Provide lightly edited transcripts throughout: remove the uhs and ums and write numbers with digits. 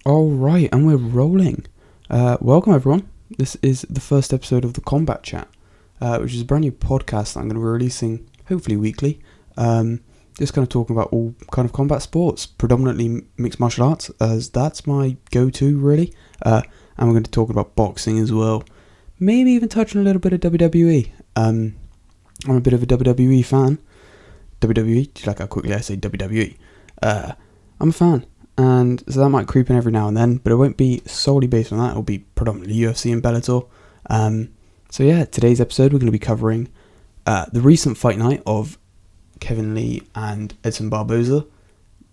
All right, and we're rolling. Welcome, everyone. This is the first episode of the Combat Chat, which is a brand new podcast that I'm going to be releasing hopefully weekly. Just kind of talking about all kind of combat sports, predominantly mixed martial arts, as that's my go-to really. And we're going to talk about boxing as well. Maybe even touching a little bit of WWE. I'm a bit of a WWE fan. WWE, do you like how quickly I say WWE? I'm a fan. And so that might creep in every now and then, but it won't be solely based on that. It'll be predominantly UFC and Bellator. So yeah, today's episode we're going to be covering the recent fight night of Kevin Lee and Edson Barboza.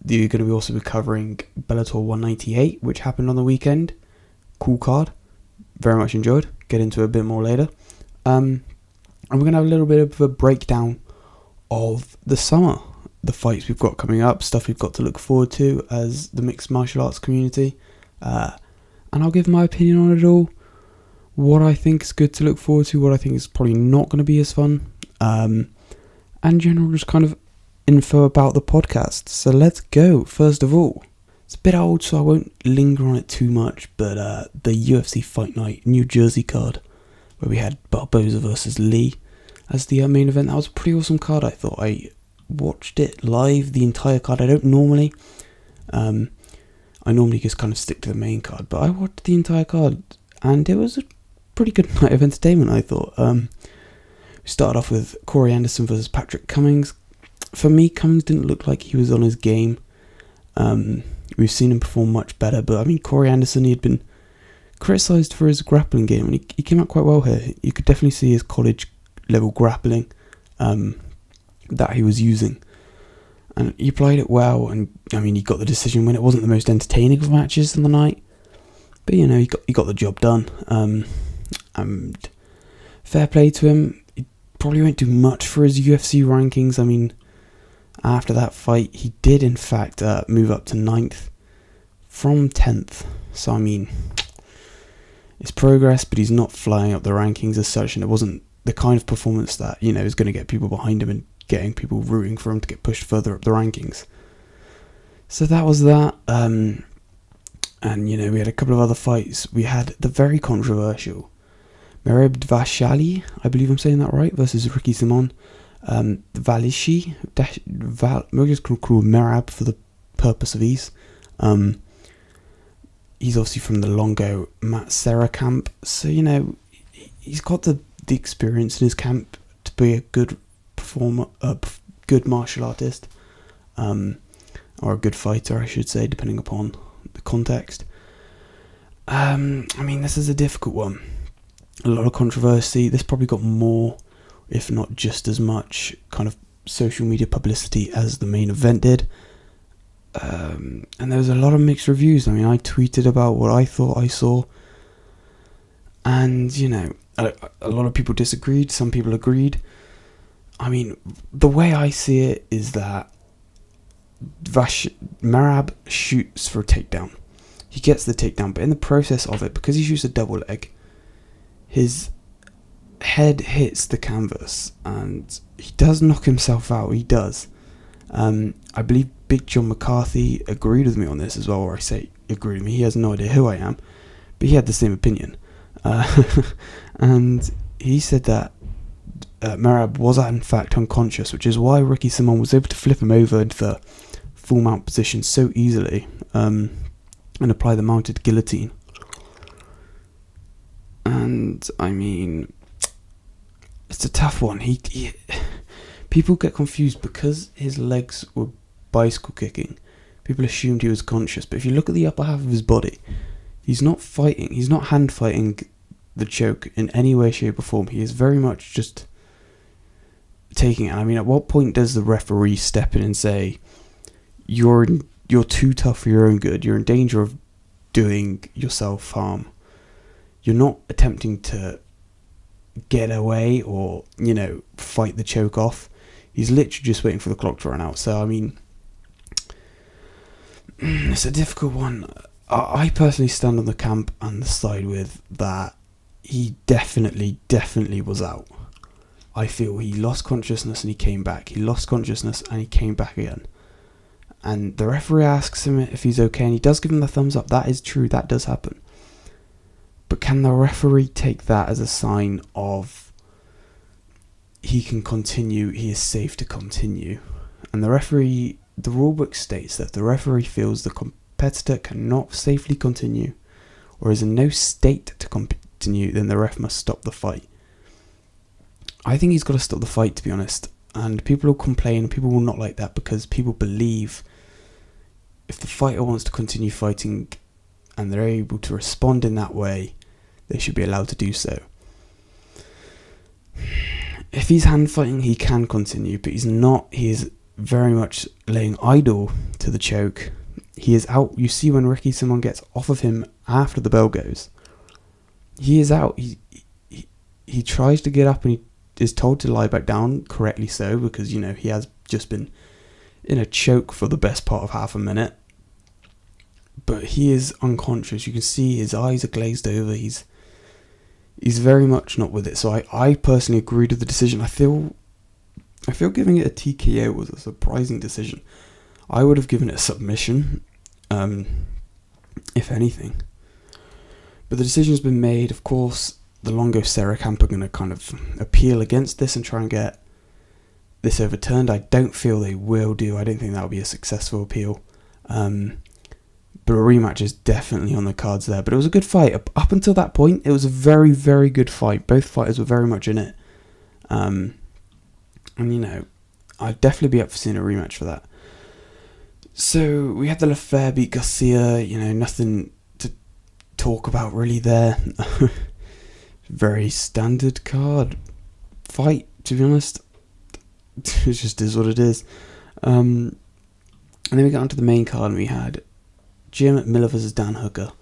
You're going to be also be covering Bellator 198, which happened on the weekend. Cool card. Very much enjoyed. Get into it a bit more later. And we're going to have a little bit of a breakdown of the summer. The fights we've got coming up, stuff we've got to look forward to as the mixed martial arts community, and I'll give my opinion on it all, what I think is good to look forward to, what I think is probably not going to be as fun, and general just kind of info about the podcast. So let's go. First of all, it's a bit old so I won't linger on it too much, but the UFC Fight Night New Jersey card, where we had Barboza versus Lee as the main event. That was a pretty awesome card. I thought I watched it live, the entire card. I don't normally. I normally just kind of stick to the main card, but I watched the entire card, and it was a pretty good night of entertainment, I thought. We started off with Corey Anderson versus Patrick Cummings. For me, Cummings didn't look like he was on his game. We've seen him perform much better, but I mean, Corey Anderson, he had been criticised for his grappling game, and he came out quite well here. You could definitely see his college level grappling that he was using, and he played it well, and I mean, he got the decision win. It wasn't the most entertaining of matches in the night, but you know, he got the job done, and fair play to him. He probably won't do much for his UFC rankings. I mean, after that fight, he did in fact move up to 9th from 10th, so I mean, it's progress, but he's not flying up the rankings as such, and it wasn't the kind of performance that, you know, is going to get people behind him and getting people rooting for him to get pushed further up the rankings. So that was that. And, you know, we had a couple of other fights. We had the very controversial Merab Dvalishvili, I believe I'm saying that right, versus Ricky Simon. Valishi, we're just going to call him Merab for the purpose of ease. He's obviously from the Longo Matt Serra camp, so, you know, he's got the experience in his camp to be a good performer, good martial artist, or a good fighter, I should say, depending upon the context. I mean, this is a difficult one. A lot of controversy. This probably got more, if not just as much, kind of social media publicity as the main event did. And there was a lot of mixed reviews. I mean, I tweeted about what I thought I saw, and, you know, a lot of people disagreed, some people agreed. I mean, the way I see it is that Merab shoots for a takedown. He gets the takedown, but in the process of it, because he shoots a double leg, his head hits the canvas, and he does knock himself out. He does. I believe Big John McCarthy agreed with me on this as well, or I say agreed with me. He has no idea who I am, but he had the same opinion. And he said that Merab was in fact unconscious, which is why Ricky Simon was able to flip him over into the full mount position so easily, and apply the mounted guillotine. And I mean, it's a tough one. He people get confused because his legs were bicycle kicking. People assumed he was conscious, but if you look at the upper half of his body, he's not fighting. He's not hand fighting the choke in any way, shape or form. He is very much just taking it. I mean, at what point does the referee step in and say, you're too tough for your own good, you're in danger of doing yourself harm, you're not attempting to get away or, you know, fight the choke off. He's literally just waiting for the clock to run out. So I mean, it's a difficult one. I personally stand on the camp and the side with that he definitely was out. I feel he lost consciousness and he came back. He lost consciousness and he came back again. and the referee asks him if he's okay, and he does give him the thumbs up. That is true, that does happen. But can the referee take that as a sign of he can continue, he is safe to continue? And the rulebook states that if the referee feels the competitor cannot safely continue or is in no state to continue, then the ref must stop the fight. I think he's got to stop the fight, to be honest. And people will complain, people will not like that, because people believe if the fighter wants to continue fighting and they're able to respond in that way, they should be allowed to do so. If he's hand fighting, he can continue, but he's not. He is very much laying idle to the choke. He is out. You see when Ricky Simon gets off of him after the bell goes, he is out. He tries to get up and he is told to lie back down, correctly so, because, you know, he has just been in a choke for the best part of half a minute. But he is unconscious. You can see his eyes are glazed over. He's very much not with it. So I personally agree with the decision. I feel giving it a TKO was a surprising decision. I would have given it a submission, if anything. But the decision's been made. Of course, the Longo Serra camp are going to kind of appeal against this and try and get this overturned. I don't feel they will do. I don't think that will be a successful appeal. But a rematch is definitely on the cards there. But it was a good fight. Up until that point, it was a very, very good fight. Both fighters were very much in it. And, you know, I'd definitely be up for seeing a rematch for that. So, we had the Lafayette beat Garcia. You know, nothing to talk about really there. Very standard card fight, to be honest. It just is what it is. And then we got onto the main card and we had Jim Miller versus Dan Hooker.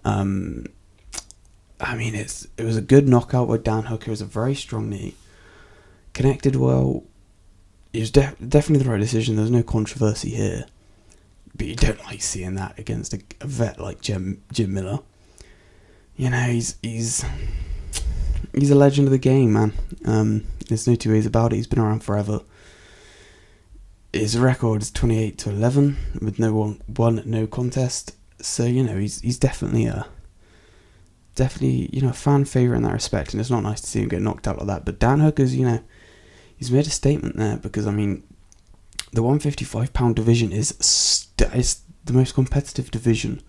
I mean, it was a good knockout by Dan Hooker. It was a very strong knee. Connected well. It was definitely the right decision. There's no controversy here. But you don't like seeing that against a vet like Jim Miller. You know, he's a legend of the game, man. There's no two ways about it. He's been around forever. His record is 28-11 with no contest. So, you know, he's definitely a fan favourite in that respect, and it's not nice to see him get knocked out like that. But Dan Hooker's, you know, he's made a statement there, because, I mean, the 155-pound division is the most competitive division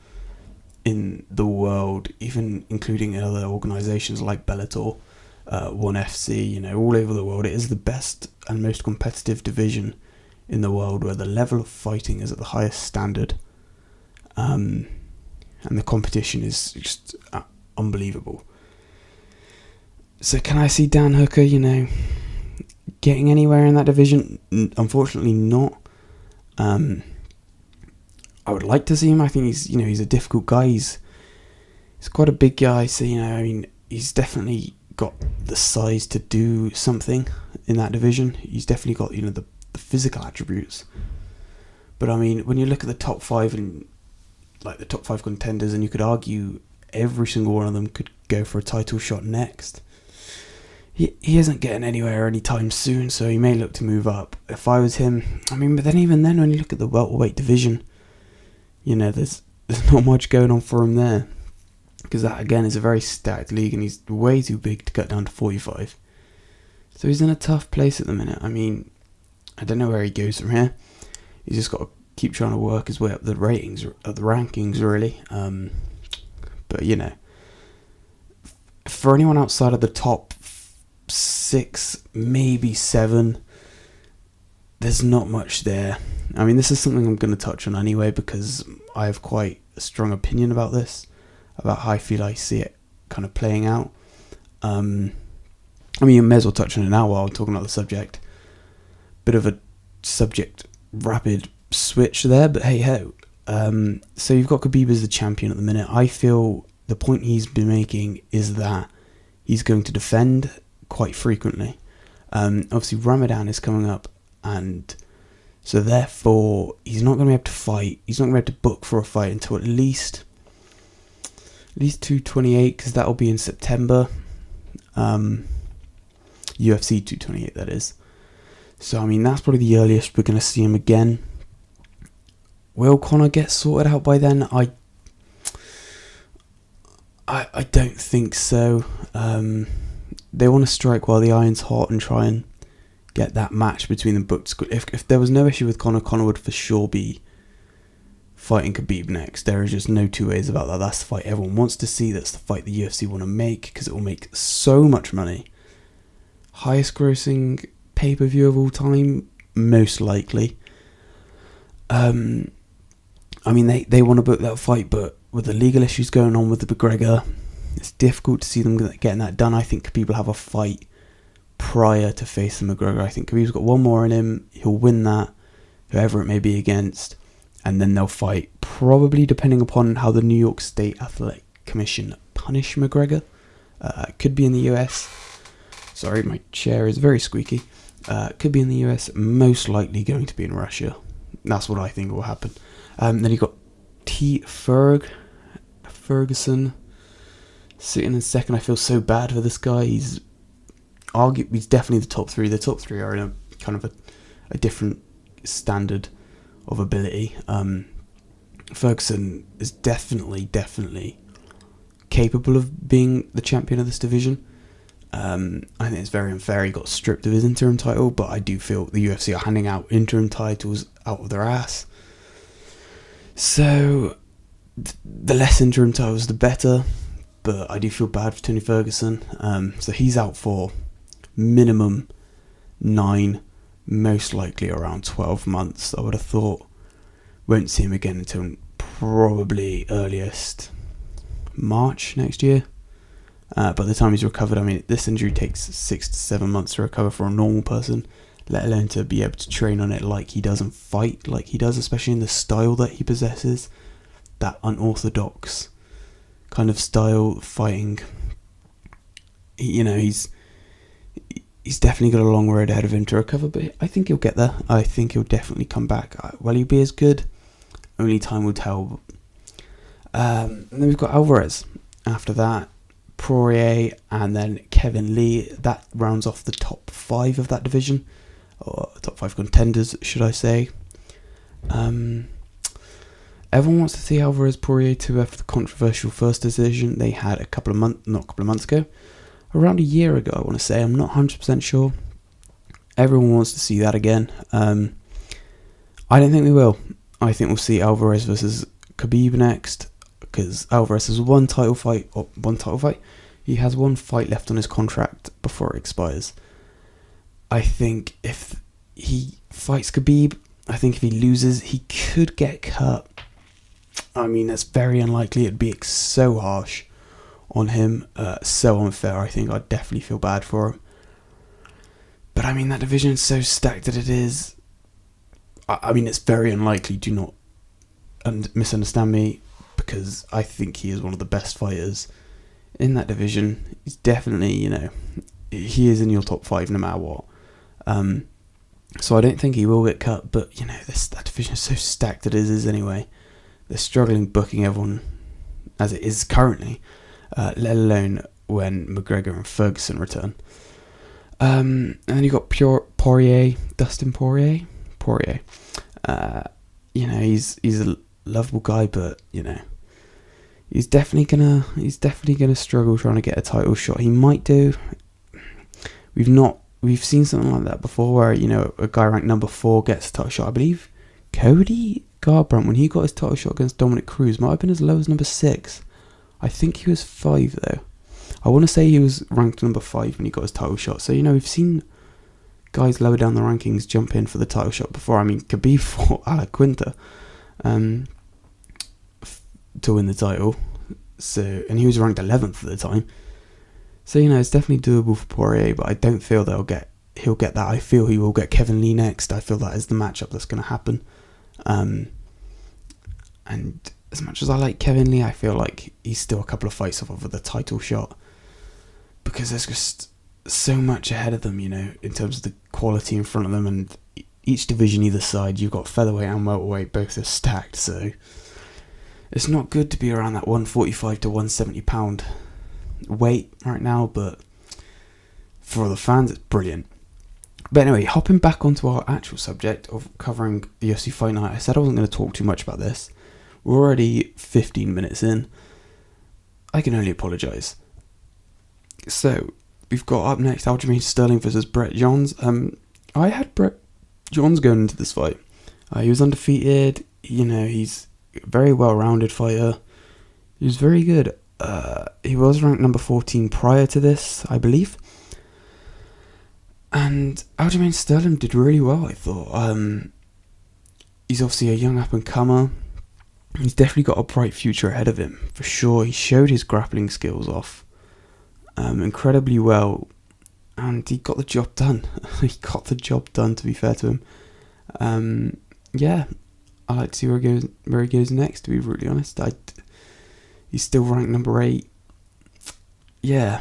in the world, even including other organisations like Bellator, ONE FC, you know, all over the world. It is the best and most competitive division in the world, where the level of fighting is at the highest standard, and the competition is just unbelievable. So can I see Dan Hooker, you know, getting anywhere in that division? Unfortunately not. I would like to see him. I think he's a difficult guy. He's quite a big guy, so, you know, I mean, he's definitely got the size to do something in that division. He's definitely got, you know, the physical attributes. But I mean, when you look at the top five and like the top five contenders, and you could argue every single one of them could go for a title shot next, he isn't getting anywhere anytime soon, so he may look to move up. If I was him, I mean, but then even then, when you look at the welterweight division, you know, there's not much going on for him there, because that again is a very stacked league, and he's way too big to cut down to 45. So he's in a tough place at the minute. I mean, I don't know where he goes from here. He's just got to keep trying to work his way up the rankings, really. But, you know, for anyone outside of the top 6, maybe 7, there's not much there. I mean, this is something I'm going to touch on anyway, because I have quite a strong opinion about this, about how I feel I see it kind of playing out. I mean, you may as well touch on it now while I'm talking about the subject. Bit of a subject rapid switch there, but hey ho. So you've got Khabib as the champion at the minute. I feel the point he's been making is that he's going to defend quite frequently. Obviously Ramadan is coming up, and so therefore he's not going to be able to fight. He's not going to be able to book for a fight until at least 228, because that'll be in September. UFC 228, that is. So, I mean, that's probably the earliest we're going to see him again. Will Conor get sorted out by then? I don't think so. They want to strike while the iron's hot and try and get that match between them booked. If there was no issue with Conor would for sure be fighting Khabib next. There is just no two ways about that. That's the fight everyone wants to see. That's the fight the UFC want to make because it will make so much money. Highest grossing pay-per-view of all time, most likely. I mean, they want to book that fight, but with the legal issues going on with the McGregor, it's difficult to see them getting that done. I think Khabib will have a fight prior to facing McGregor. I think Khabib's got one more in him. He'll win that, whoever it may be against, and then they'll fight, probably depending upon how the New York State Athletic Commission punish McGregor. Could be in the US. Sorry, my chair is very squeaky. Could be in the US, most likely going to be in Russia. That's what I think will happen. Then you got Ferguson sitting in second. I feel so bad for this guy. He's definitely the top three. The top three are in a kind of a different standard of ability. Ferguson is definitely capable of being the champion of this division. I think it's very unfair he got stripped of his interim title, but I do feel the UFC are handing out interim titles out of their ass. So the less interim titles, the better. But I do feel bad for Tony Ferguson. So he's out for minimum 9, most likely around 12 months. I would have thought. Won't see him again until probably earliest March next year. By the time he's recovered, I mean, this injury takes 6 to 7 months to recover for a normal person, let alone to be able to train on it like he does and fight like he does, especially in the style that he possesses, that unorthodox kind of style fighting. He's definitely got a long road ahead of him to recover, but I think he'll get there. I think he'll definitely come back. Will he be as good? Only time will tell. And then we've got Alvarez. After that, Poirier, and then Kevin Lee. That rounds off the top 5 of that division, or top 5 contenders, should I say. Everyone wants to see Alvarez Poirier 2 after the controversial first decision they had around a year ago, I want to say. I'm not 100% sure. Everyone wants to see that again. I don't think we will. I think we'll see Alvarez versus Khabib next, because Alvarez has one title fight. He has one fight left on his contract before it expires. I think if he fights Khabib, I think if he loses, he could get cut. I mean, that's very unlikely. It'd be so harsh on him, so unfair. I think I'd definitely feel bad for him. But I mean, that division is so stacked that it is. I mean, it's very unlikely. Do not misunderstand me, because I think he is one of the best fighters in that division. He's definitely, he is in your top 5 no matter what. So I don't think he will get cut, but that division is so stacked that it is anyway. They're struggling booking everyone as it is currently, let alone when McGregor and Ferguson return. And then you got Dustin Poirier. He's a lovable guy, but he's definitely gonna struggle trying to get a title shot. He might do. We've seen something like that before, where a guy ranked number 4 gets a title shot. I believe Cody Garbrandt, when he got his title shot against Dominic Cruz, might have been as low as number 6. I think he was 5 though. I want to say he was ranked number 5 when he got his title shot. So we've seen guys lower down the rankings jump in for the title shot before. I mean, Khabib fought Alec Quinta to win the title. So, and he was ranked 11th at the time. So it's definitely doable for Poirier, but I don't feel he'll get that. I feel he will get Kevin Lee next. I feel that is the matchup that's going to happen. And as much as I like Kevin Lee, I feel like he's still a couple of fights off of the title shot, because there's just so much ahead of them, in terms of the quality in front of them, and each division either side, you've got featherweight and welterweight, both are stacked. So it's not good to be around that 145 to 170 pound weight right now, but for the fans, it's brilliant. But anyway, hopping back onto our actual subject of covering the UFC Fight Night, I said I wasn't going to talk too much about this. We're already 15 minutes in. I can only apologise. So, we've got up next Aljamain Sterling versus Brett Johns. I had Brett Johns going into this fight. He was undefeated. He's a very well-rounded fighter. He was very good. He was ranked number 14 prior to this, I believe. And Aljamain Sterling did really well, I thought. He's obviously a young up-and-comer. He's definitely got a bright future ahead of him, for sure. He showed his grappling skills off incredibly well, and he got the job done. He got the job done, to be fair to him. Yeah, I'd like to see where he goes next, to be really honest. He's still ranked number 8. Yeah.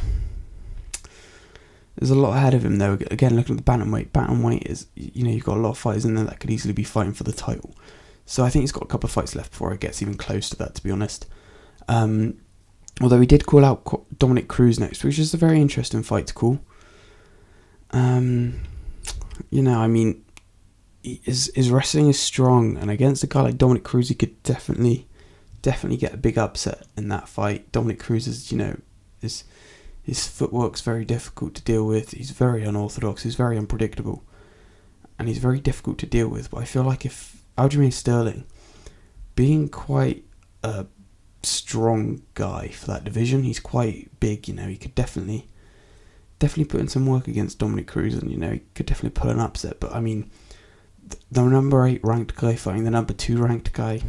There's a lot ahead of him, though. Again, looking at the bantamweight. Bantamweight is, you've got a lot of fighters in there that could easily be fighting for the title. So I think he's got a couple of fights left before it gets even close to that, to be honest. Although he did call out Dominic Cruz next, which is a very interesting fight to call. His wrestling is strong, and against a guy like Dominic Cruz, he could definitely get a big upset in that fight. Dominic Cruz is, his footwork's very difficult to deal with. He's very unorthodox. He's very unpredictable, and he's very difficult to deal with. But I feel like if Aljamain Sterling, being quite a strong guy for that division, he's quite big. He could definitely put in some work against Dominic Cruz, and he could definitely pull an upset. But I mean, the number 8 ranked guy fighting the number 2 ranked guy.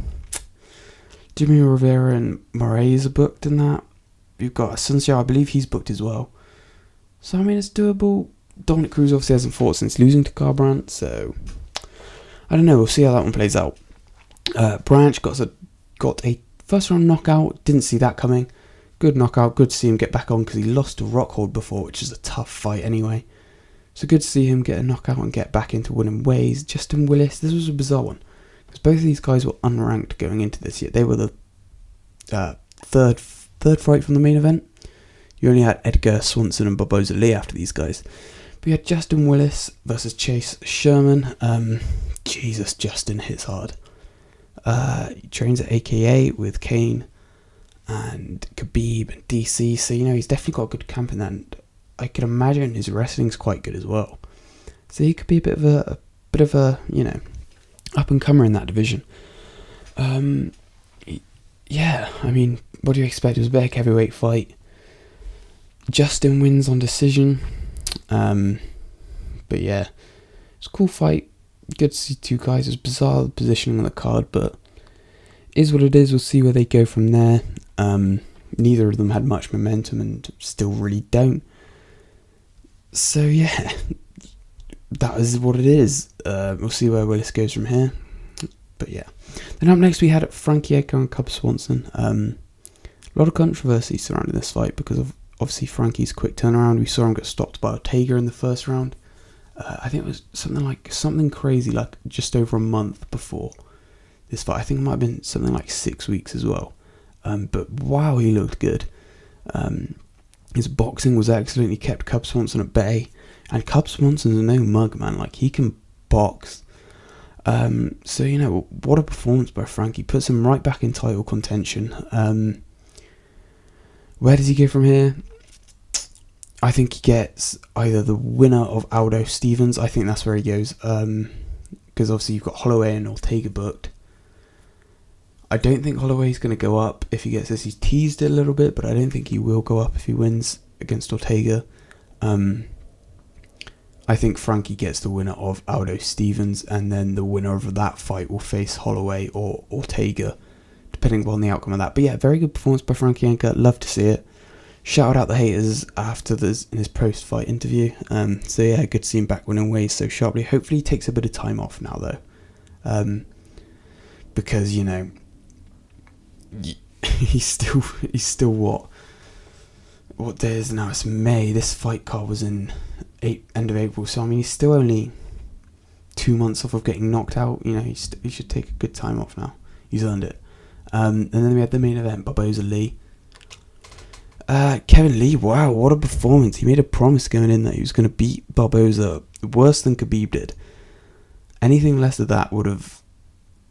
Jimmy Rivera and Moraes are booked in that. You've got Asuncion, I believe he's booked as well. So I mean, it's doable. Dominic Cruz obviously hasn't fought since losing to Garbrandt, so I don't know. We'll see how that one plays out. Branch got a first round knockout. Didn't see that coming. Good knockout. Good to see him get back on, because he lost to Rockhold before, which is a tough fight anyway. So good to see him get a knockout and get back into winning ways. Justin Willis, this was a bizarre one, because both of these guys were unranked going into this year. They were the third fight from the main event. You only had Edgar Swanson and Barboza Lee after these guys. But you had Justin Willis versus Chase Sherman. Jesus, Justin hits hard. He trains at AKA with Kane and Khabib and DC, so he's definitely got a good camp in that, and I can imagine his wrestling's quite good as well. So he could be a bit of a up and comer in that division. Yeah, I mean, what do you expect? It was a big heavyweight fight. Justin wins on decision. But yeah, it's a cool fight. Good to see two guys. It's bizarre positioning on the card, but it is what it is. We'll see where they go from there. Neither of them had much momentum and still really don't. So yeah, that is what it is. We'll see where Willis goes from here. But yeah. Then up next we had Frankie Edgar and Cub Swanson. A lot of controversy surrounding this fight because of obviously Frankie's quick turnaround. We saw him get stopped by Ortega in the first round. I think it was something crazy, like just over a month before this fight. I think it might have been something like 6 weeks as well. But wow, he looked good. His boxing was excellent. He kept Cub Swanson at bay. And Cub Swanson's no mug, man. Like, he can box. So, what a performance by Frankie. Puts him right back in title contention. Where does he go from here? I think he gets either the winner of Aldo Stevens. I think that's where he goes. Because obviously you've got Holloway and Ortega booked. I don't think Holloway's going to go up if he gets this. He's teased it a little bit, but I don't think he will go up if he wins against Ortega. I think Frankie gets the winner of Aldo Stevens, and then the winner of that fight will face Holloway or Ortega, depending upon the outcome of that. But yeah, very good performance by Frankie Edgar. Love to see it. Shouted out the haters after this in his post-fight interview. So yeah, good to see him back winning ways so sharply. Hopefully he takes a bit of time off now though. Because, he's still what day is it now? It's May. This fight card was in end of April, so I mean he's still only 2 months off of getting knocked out. He should take a good time off now. He's earned it. And then we had the main event, Barboza Lee. Kevin Lee, wow, what a performance. He made a promise going in that he was going to beat Barboza worse than Khabib did. Anything less than that would have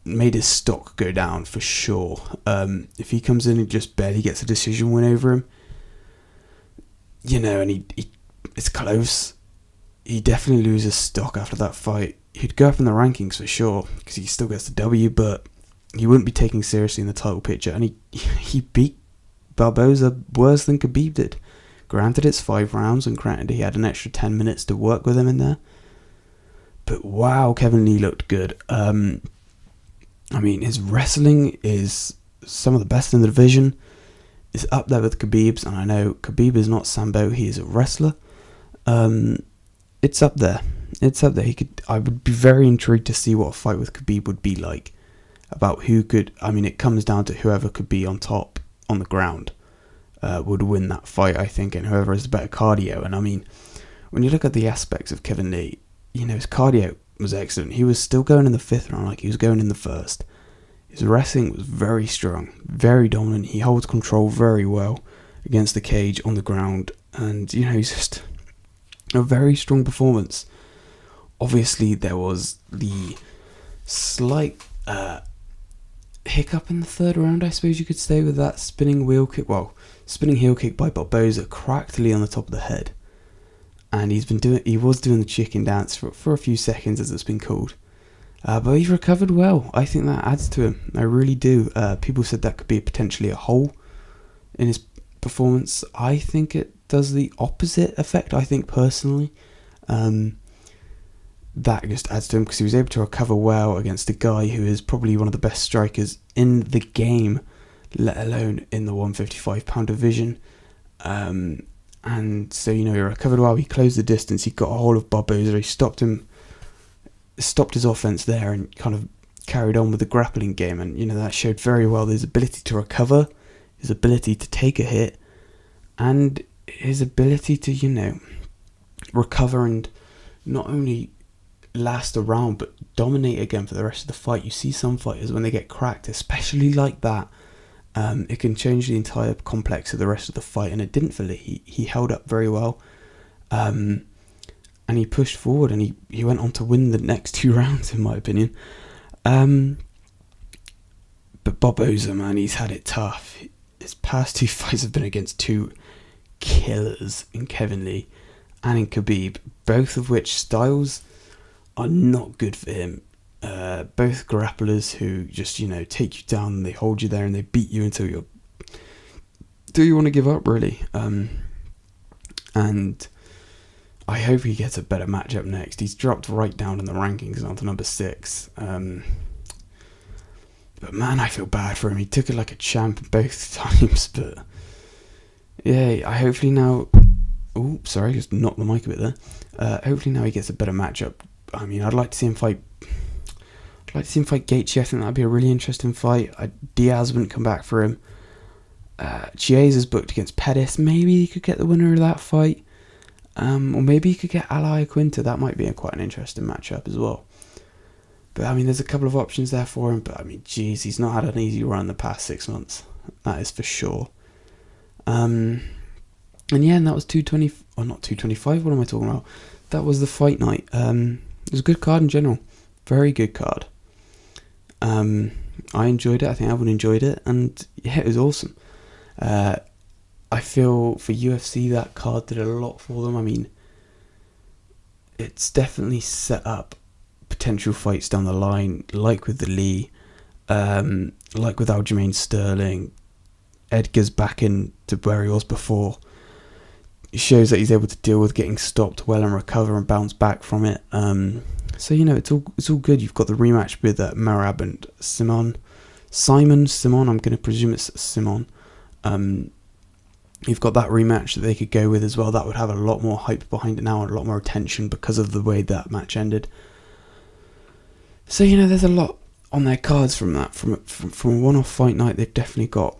made his stock go down for sure. If he comes in and just barely gets a decision win over him, and it's close, he definitely loses stock after that fight. He'd go up in the rankings for sure, because he still gets the W, but he wouldn't be taken seriously in the title picture, and he beat Barboza worse than Khabib did. Granted, it's 5 rounds, and granted he had an extra 10 minutes to work with him in there. But wow, Kevin Lee looked good. His wrestling is some of the best in the division. It's up there with Khabib's, and I know Khabib is not Sambo, he is a wrestler. It's up there. I would be very intrigued to see what a fight with Khabib would be like. About who could, it comes down to whoever could be on top on the ground would win that fight, I think, and whoever has the better cardio. And when you look at the aspects of Kevin Lee, his cardio was excellent. He was still going in the 5th round like he was going in the 1st. His wrestling was very strong, very dominant. He holds control very well against the cage on the ground, and he's just a very strong performance. Obviously, there was the slight hiccup in the 3rd round, I suppose you could say, with that spinning heel kick by Barboza, cracked Lee on the top of the head. And he was doing the chicken dance for a few seconds, as it's been called. But he recovered well. I think that adds to him. I really do. People said that could be potentially a hole in his performance. I think it does the opposite effect, I think, personally. That just adds to him, because he was able to recover well against a guy who is probably one of the best strikers in the game, let alone in the 155-pound division. And so, he recovered well. He closed the distance. He got a hold of Barboza. He stopped his offense there and kind of carried on with the grappling game. And, that showed very well his ability to recover, his ability to take a hit, and his ability to, recover and not only last a round, but dominate again for the rest of the fight. You see some fighters, when they get cracked, especially like that, it can change the entire complex of the rest of the fight, and it didn't for Lee. He held up very well, and he pushed forward, and he went on to win the next 2 rounds, in my opinion. But Barboza, man, he's had it tough. His past 2 fights have been against 2 killers in Kevin Lee and in Khabib, both of which styles are not good for him. Both grapplers who just, take you down, and they hold you there and they beat you until you want to give up, really. And I hope he gets a better matchup next. He's dropped right down in the rankings now to number 6. But man, I feel bad for him. He took it like a champ both times. But yeah, I hopefully now. Oh, sorry, just knocked the mic a bit there. Hopefully now he gets a better matchup. I'd like to see him fight. I'd like to see him fight Gaethje. I think that'd be a really interesting fight. Diaz wouldn't come back for him. Chiesa is booked against Pettis. Maybe he could get the winner of that fight. Or maybe he could get Ally Quinta. That might be quite an interesting matchup as well. But there's a couple of options there for him. But he's not had an easy run the past 6 months. That is for sure. And that was 220. Or not 225. What am I talking about? That was the fight night. It was a good card in general. Very good card. I enjoyed it. I think everyone enjoyed it. And yeah, it was awesome. I feel for UFC that card did a lot for them. It's definitely set up potential fights down the line, like with the Lee, like with Aljamain Sterling. Edgar's back into where he was before. It shows that he's able to deal with getting stopped well and recover and bounce back from it. So it's all good. You've got the rematch with Merab and Simon. I'm going to presume it's Simon. You've got that rematch that they could go with as well. That would have a lot more hype behind it now and a lot more attention because of the way that match ended. So there's a lot on their cards from that. From a one-off fight night, they've definitely got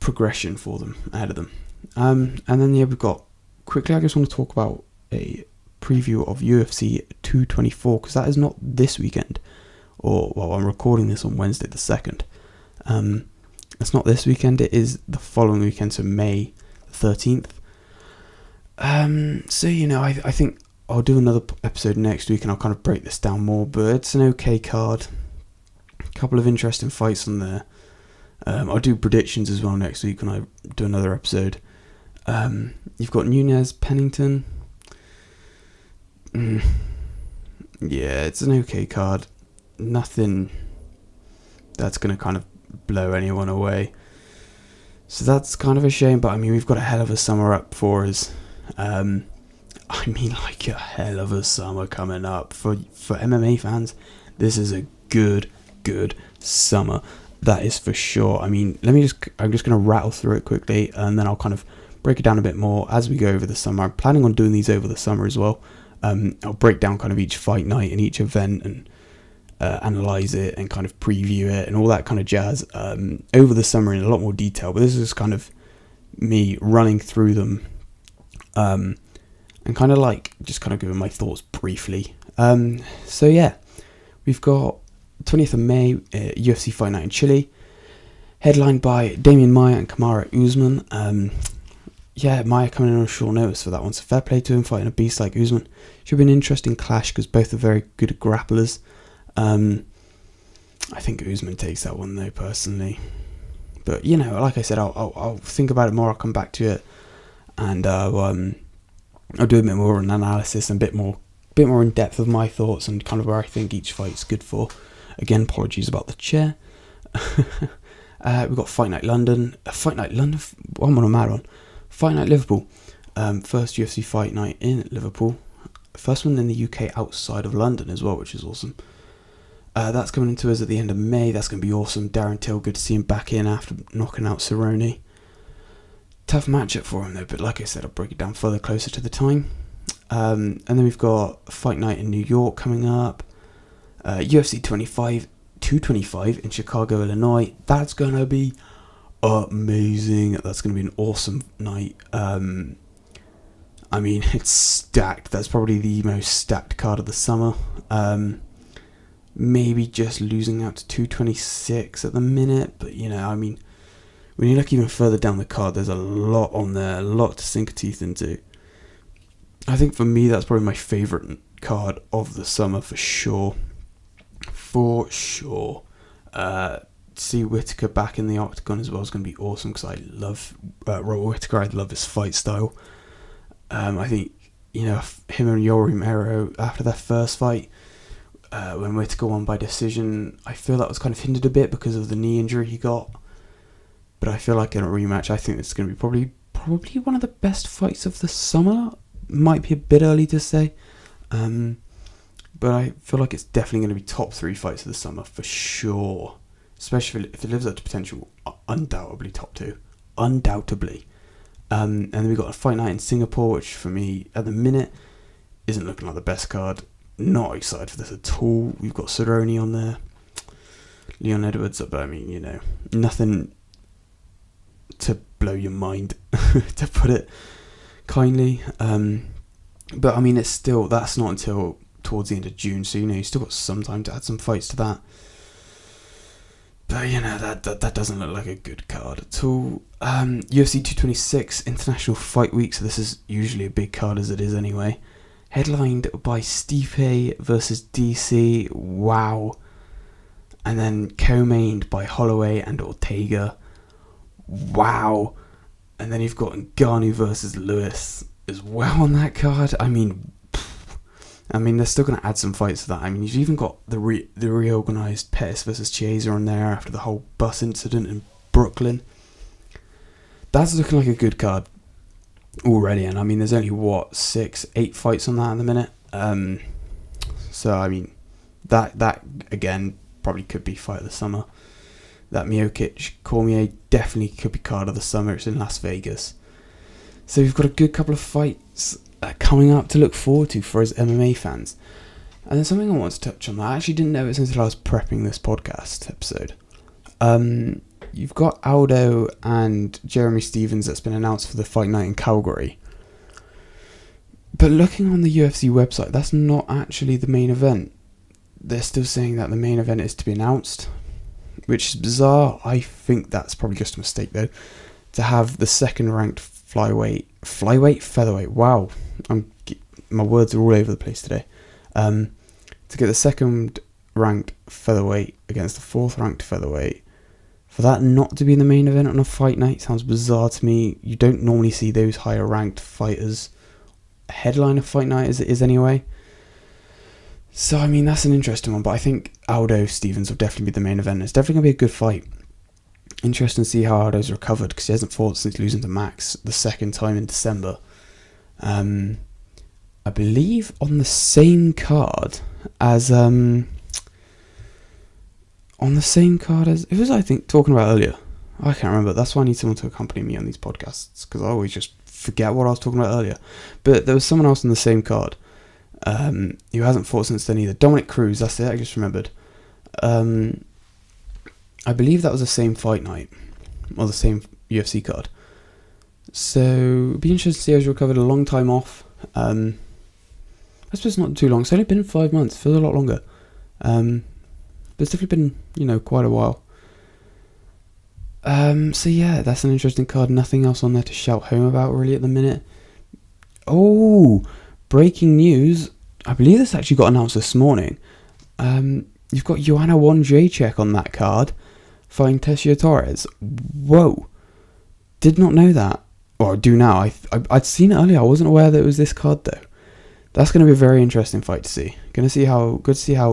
progression for them ahead of them. And then we've got quickly. I just want to talk about a preview of UFC 224 because that is not this weekend, I'm recording this on Wednesday the 2nd. It's not this weekend, it is the following weekend, so May 13th. So, I think I'll do another episode next week and I'll kind of break this down more, but it's an okay card. A couple of interesting fights on there. I'll do predictions as well next week when I do another episode. You've got Nunes, Pennington. Yeah, it's an okay card. Nothing that's going to kind of blow anyone away. So that's kind of a shame, but we've got a hell of a summer up for us. Like a hell of a summer coming up for MMA fans. This is a good summer. That is for sure. I'm just going to rattle through it quickly and then I'll kind of break it down a bit more as we go over the summer. I'm planning on doing these over the summer as well. I'll break down kind of each fight night and each event and analyze it and kind of preview it and all that kind of jazz over the summer in a lot more detail. But this is kind of me running through them and kind of giving my thoughts briefly. So yeah, we've got 20th of May, UFC Fight Night in Chile, headlined by Damian Maia and Kamaru Usman. Maia coming in on short notice for that one, so fair play to him fighting a beast like Usman. Should be an interesting clash because both are very good grapplers. I think Usman takes that one though, personally. But like I said, I'll think about it more. I'll come back to it, and I'll do a bit more of an analysis and a bit more in depth of my thoughts and kind of where I think each fight's good for. Again, apologies about the chair. We've got Fight Night London. Fight Night London. I'm on a mad one. Fight Night Liverpool. First UFC Fight Night in Liverpool. First one in the UK outside of London as well, which is awesome. That's coming into us at the end of May. That's going to be awesome. Darren Till, good to see him back in after knocking out Cerrone. Tough matchup for him though, but like I said, I'll break it down further closer to the time. And then we've got Fight Night in New York coming up. UFC 225 in Chicago, Illinois. That's going to be amazing. That's going to be an awesome night. It's stacked. That's probably the most stacked card of the summer. Maybe just losing out to 226 at the minute, but when you look even further down the card, there's a lot on there, a lot to sink your teeth into. I think for me, that's probably my favourite card of the summer for sure. See Whittaker back in the octagon as well is going to be awesome because I love Robert Whittaker. I love his fight style. I think him and Yoel Romero after their first fight, when Whittaker won by decision, I feel that was kind of hindered a bit because of the knee injury he got. But I feel like in a rematch, I think it's going to be probably one of the best fights of the summer. Might be a bit early to say, but I feel like it's definitely going to be top 3 fights of the summer for sure. Especially if it lives up to potential, undoubtedly top 2, undoubtedly. And then we got a Fight Night in Singapore, which for me at the minute isn't looking like the best card. Not excited for this at all. We've got Cerrone on there, Leon Edwards, but nothing to blow your mind, to put it kindly. But it's still, that's not until towards the end of June, so you still got some time to add some fights to that. But that doesn't look like a good card at all. UFC 226 International Fight Week, so this is usually a big card as it is anyway. Headlined by Stipe versus DC, wow. And then co-mained by Holloway and Ortega, wow. And then you've got Ngannou versus Lewis as well on that card. They're still going to add some fights to that. You've even got the reorganised Pettis versus Chiesa on there after the whole bus incident in Brooklyn. That's looking like a good card already. And there's only 6-8 fights on that in the minute. So that again probably could be fight of the summer. That Miocic Cormier definitely could be card of the summer. It's in Las Vegas. So we've got a good couple of fights coming up to look forward to for us MMA fans. And then something I want to touch on that I actually didn't notice until I was prepping this podcast episode. You've got Aldo and Jeremy Stevens that's been announced for the Fight Night in Calgary. But looking on the UFC website, that's not actually the main event. They're still saying that the main event is to be announced. which is bizarre. I think that's probably just a mistake though, to have the second ranked featherweight. Wow, my words are all over the place today. To get the second ranked featherweight against the fourth ranked featherweight, for that not to be in the main event on a fight night sounds bizarre to me. You don't normally see those higher ranked fighters headline a fight night as it is anyway. So, I mean, that's an interesting one, but I think Aldo Stevens will definitely be the main event. It's definitely going to be a good fight. Interesting to see how Aldo's recovered, because he hasn't fought since losing to Max the second time in December. I believe on the same card as... who was I think talking about earlier? I can't remember. That's why I need someone to accompany me on these podcasts, because I always just forget what I was talking about earlier. But there was someone else on the same card who hasn't fought since then either. Dominic Cruz, that's it, I just remembered. I believe that was the same fight night, or the same UFC card. So it'd be interesting to see how he's recovered. A long time off. I suppose not too long. It's only been 5 months. Feels a lot longer. But it's definitely been, quite a while. So yeah, that's an interesting card. Nothing else on there to shout home about really at the minute. Oh, breaking news. I believe this actually got announced this morning. You've got Joanna Jędrzejczyk on that card fighting Tessia Torres. Whoa. Did not know that. Or I do now. I'd seen it earlier. I wasn't aware that it was this card though. That's going to be a very interesting fight to see. Good to see how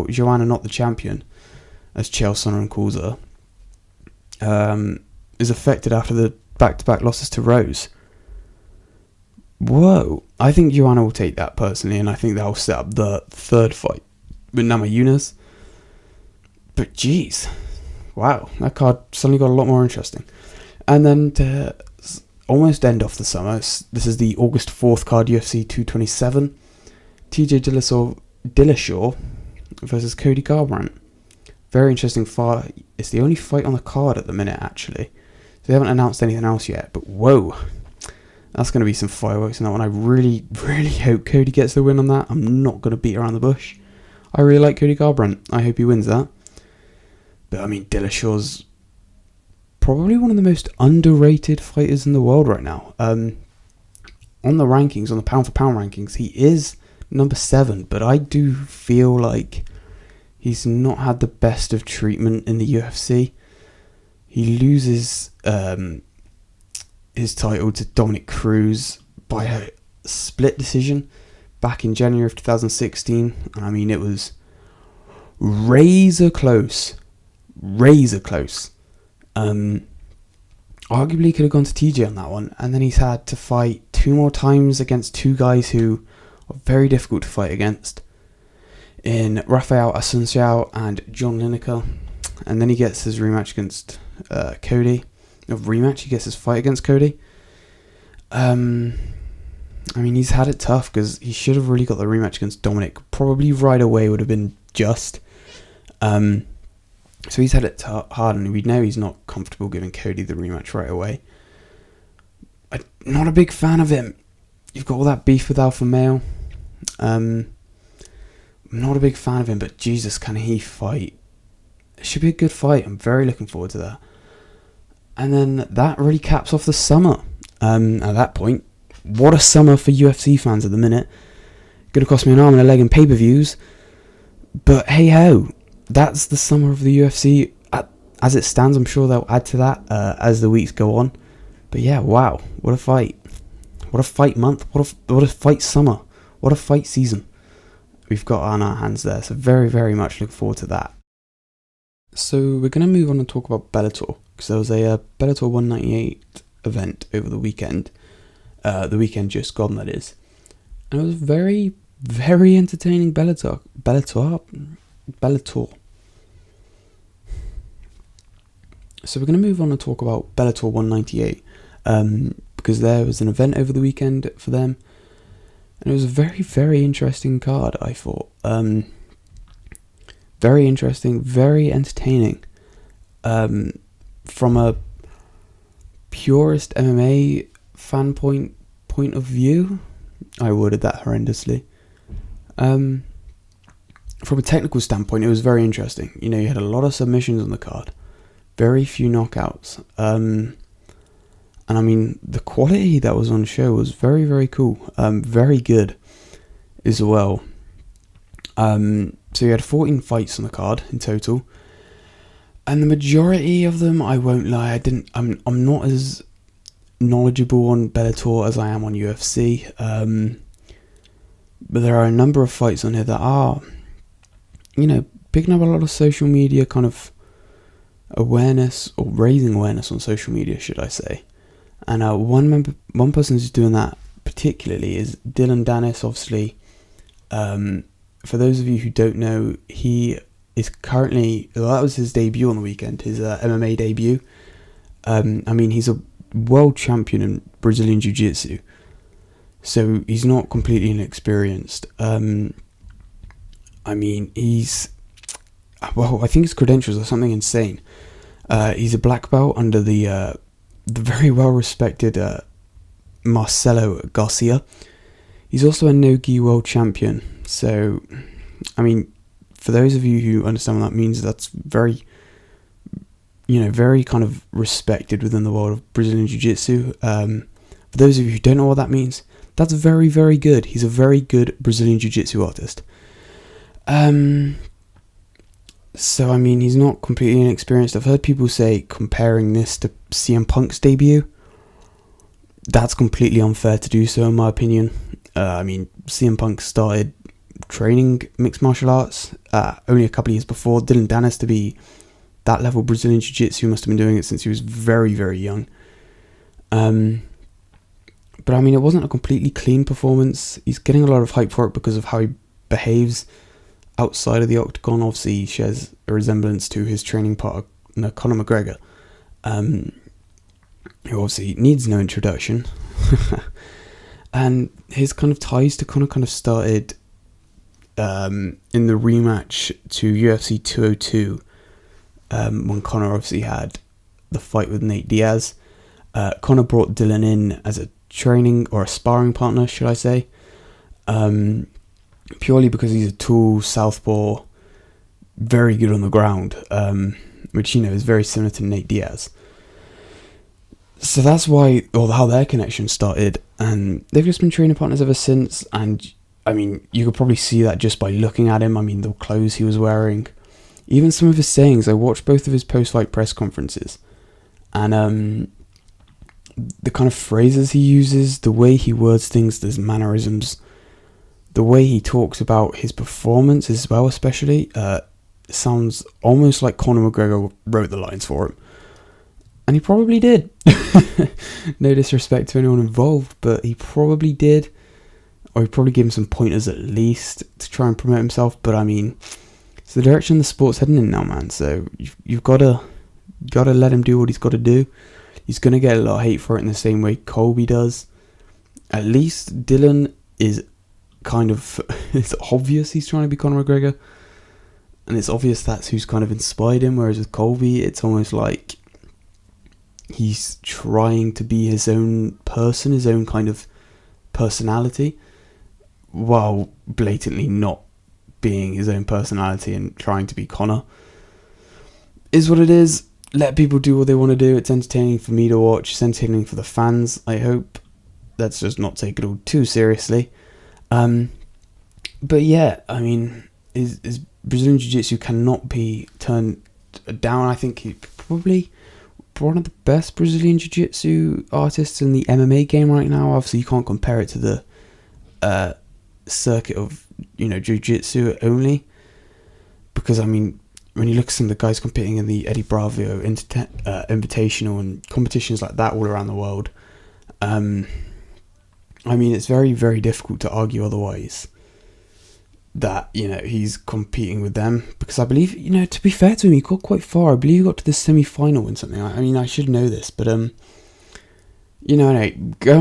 Joanna, not the champion, as Chael Sonnen calls her, is affected after the back-to-back losses to Rose. Whoa. I think Joanna will take that personally, and I think that will set up the third fight with Namajunas. But geez. Wow. That card suddenly got a lot more interesting. And then to almost end off the summer, this is the August 4th card, UFC 227. TJ Dillashaw versus Cody Garbrandt. Very interesting fight. It's the only fight on the card at the minute, actually. So they haven't announced anything else yet. But whoa, that's going to be some fireworks in that one. I really, really hope Cody gets the win on that. I'm not going to beat around the bush. I really like Cody Garbrandt. I hope he wins that. But I mean, Dillashaw's probably one of the most underrated fighters in the world right now. On the rankings, on the pound for pound rankings, he is number 7. But I do feel like he's not had the best of treatment in the UFC. He loses his title to Dominic Cruz by a split decision back in January of 2016. And I mean, it was razor close. Arguably could have gone to TJ on that one. And then he's had to fight 2 more times against 2 guys who are very difficult to fight against, in Rafael Assunção and John Lineker. And then he gets his rematch against Cody. He gets his fight against Cody. I mean, he's had it tough because he should have really got the rematch against Dominic. Probably right away would have been just. So he's had it hard, and we know he's not comfortable giving Cody the rematch right away. I'm not a big fan of him. You've got all that beef with Alpha Male. I'm not a big fan of him, but Jesus, can he fight? It should be a good fight. I'm very looking forward to that. And then that really caps off the summer. At that point, what a summer for UFC fans at the minute. Going to cost me an arm and a leg in pay-per-views. But hey ho, that's the summer of the UFC. As it stands, I'm sure they'll add to that as the weeks go on. But yeah, wow, what a fight. What a fight month. What a fight summer. What a fight season we've got on our hands there. So very, very much look forward to that. So we're going to move on and talk about Bellator, because there was a Bellator 198 event over the weekend. The weekend just gone, that is. And it was very, very entertaining Bellator. So we're going to move on and talk about Bellator 198, because there was an event over the weekend for them. And it was a very, very interesting card, I thought. Very interesting, very entertaining. From a purist MMA fan point of view, I worded that horrendously. From a technical standpoint, it was very interesting. You know, you had a lot of submissions on the card. very few knockouts. And I mean, the quality that was on show was very, very cool. Very good as well. So he had 14 fights on the card in total. And the majority of them, I won't lie, I'm not as knowledgeable on Bellator as I am on UFC. But there are a number of fights on here that are, picking up a lot of social media kind of awareness, or raising awareness on social media, should I say. And one person who's doing that particularly is Dylan Dennis, obviously. For those of you who don't know, he is currently, that was his debut on the weekend, his MMA debut. He's a world champion in Brazilian Jiu-Jitsu, so he's not completely inexperienced. I think his credentials are something insane. He's a black belt under the very well-respected Marcelo Garcia. He's also a no-gi world champion. So, for those of you who understand what that means, that's very, very kind of respected within the world of Brazilian Jiu-Jitsu. For those of you who don't know what that means, that's very, very good. He's a very good Brazilian Jiu-Jitsu artist. So, he's not completely inexperienced. I've heard people say, comparing this to CM Punk's debut, that's completely unfair to do so, in my opinion. CM Punk started training mixed martial arts only a couple of years before. Dylan Dennis, to be that level Brazilian Jiu-Jitsu, must have been doing it since he was very, very young. But it wasn't a completely clean performance. He's getting a lot of hype for it because of how he behaves outside of the octagon. Obviously, he shares a resemblance to his training partner, Conor McGregor, who obviously needs no introduction. And his kind of ties to Conor kind of started in the rematch to UFC 202, when Conor obviously had the fight with Nate Diaz. Conor brought Dylan in as a training or a sparring partner, should I say, purely because he's a tall southpaw, very good on the ground, which is very similar to Nate Diaz. So that's why, or how their connection started, and they've just been training partners ever since. And you could probably see that just by looking at him. The clothes he was wearing, even some of his sayings. I watched both of his post-fight press conferences, and the kind of phrases he uses, the way he words things, his mannerisms, the way he talks about his performance as well, especially, sounds almost like Conor McGregor wrote the lines for him. And he probably did. No disrespect to anyone involved, but he probably did. Or he probably gave him some pointers at least to try and promote himself. But it's the direction the sport's heading in now, man. So you've got to let him do what he's got to do. He's going to get a lot of hate for it in the same way Colby does. At least Dylan is kind of... it's obvious he's trying to be Conor McGregor. And it's obvious that's who's kind of inspired him. Whereas with Colby, it's almost like he's trying to be his own person, his own kind of personality, while blatantly not being his own personality and trying to be Conor. Is what it is. Let people do what they want to do. It's entertaining for me to watch. It's entertaining for the fans, I hope. Let's just not take it all too seriously. But yeah, is Brazilian Jiu-Jitsu cannot be turned down. I think he probably one of the best Brazilian Jiu-Jitsu artists in the MMA game right now. Obviously, you can't compare it to the circuit of Jiu-Jitsu only, because when you look at some of the guys competing in the Eddie Bravo Invitational and competitions like that all around the world, it's very, very difficult to argue otherwise that he's competing with them, because I believe to be fair to him, he got quite far. I believe he got to the semi-final in something. I should know this, but going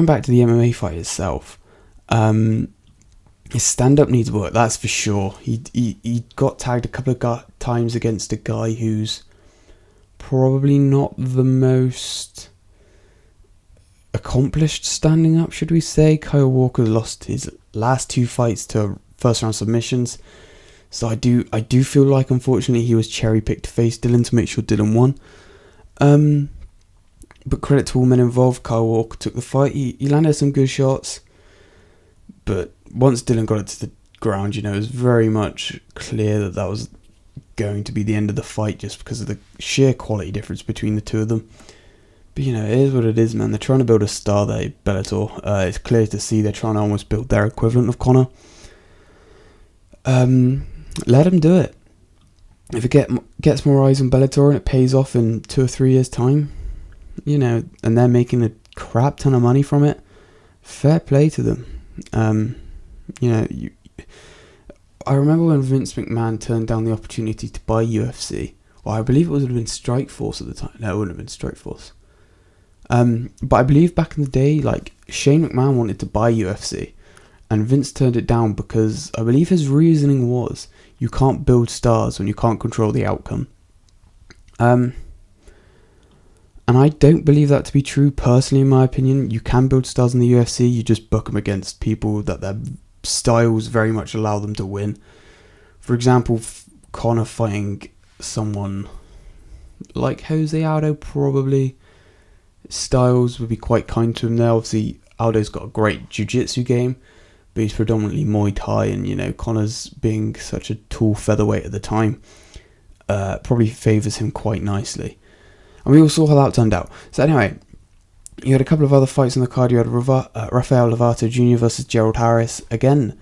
back to the MMA fight itself, his stand-up needs work, that's for sure. He got tagged a couple of times against a guy who's probably not the most accomplished standing up, should we say. Kyle Walker lost his last two fights to first round submissions, so I do feel like unfortunately he was cherry picked to face Dylan to make sure Dylan won. But credit to all men involved. Kyle Walker took the fight. He landed some good shots. But once Dylan got it to the ground, it was very much clear that was going to be the end of the fight just because of the sheer quality difference between the two of them. But, it is what it is, man. They're trying to build a star there, Bellator. It's clear to see they're trying to almost build their equivalent of Conor. Let them do it. If it gets more eyes on Bellator and it pays off in 2 or 3 years' time, and they're making a crap ton of money from it, fair play to them. I remember when Vince McMahon turned down the opportunity to buy UFC. Well, I believe it would have been Strikeforce at the time. No, it wouldn't have been Strikeforce. But I believe back in the day, Shane McMahon wanted to buy UFC, and Vince turned it down because I believe his reasoning was you can't build stars when you can't control the outcome. And I don't believe that to be true personally, in my opinion. You can build stars in the UFC, you just book them against people that their styles very much allow them to win. For example, Conor fighting someone like Jose Aldo, probably. Styles would be quite kind to him there. Obviously, Aldo's got a great jiu-jitsu game, but he's predominantly Muay Thai, and Conor's being such a tall featherweight at the time probably favours him quite nicely. And we all saw how that turned out. So anyway, you had a couple of other fights on the card. You had Rafael Lovato Jr. versus Gerald Harris. Again,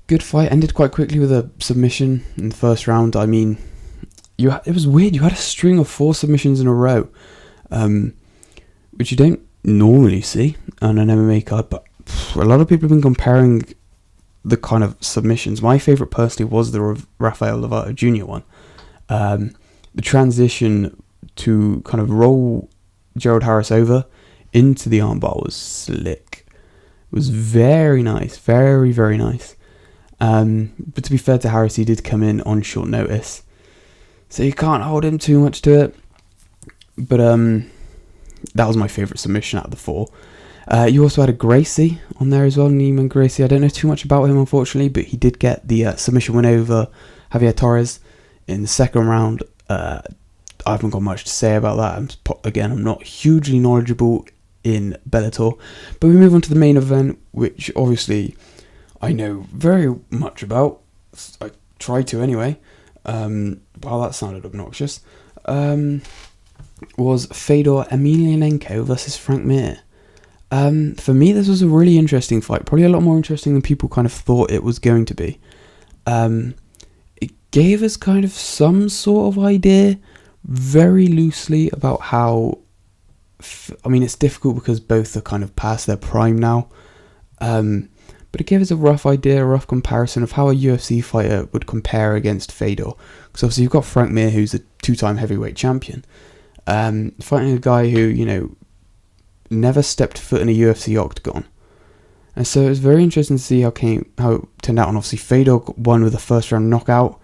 good fight. Ended quite quickly with a submission in the first round. I mean, it was weird. You had a string of 4 submissions in a row, which you don't normally see on an MMA card. But a lot of people have been comparing the kind of submissions. My favourite personally was the Rafael Lovato Jr. one. The transition to kind of roll Gerald Harris over into the armbar was slick. It was very nice, very, very nice. But to be fair to Harris, he did come in on short notice, so you can't hold him too much to it. But that was my favourite submission out of the 4. You also had a Gracie on there as well, Neiman Gracie. I don't know too much about him, unfortunately, but he did get the submission win over Javier Torres in the second round. I haven't got much to say about that. I'm not hugely knowledgeable in Bellator. But we move on to the main event, which obviously I know very much about. I try to anyway. Wow, that sounded obnoxious. Was Fedor Emelianenko versus Frank Mir. For me, this was a really interesting fight. Probably a lot more interesting than people kind of thought it was going to be. It gave us kind of some sort of idea, very loosely, about how... it's difficult because both are kind of past their prime now. But it gave us a rough idea, a rough comparison of how a UFC fighter would compare against Fedor. Because obviously you've got Frank Mir, who's a 2-time heavyweight champion. Fighting a guy who, never stepped foot in a UFC octagon. And so it was very interesting to see how it turned out. And obviously Fedor won with a first round knockout.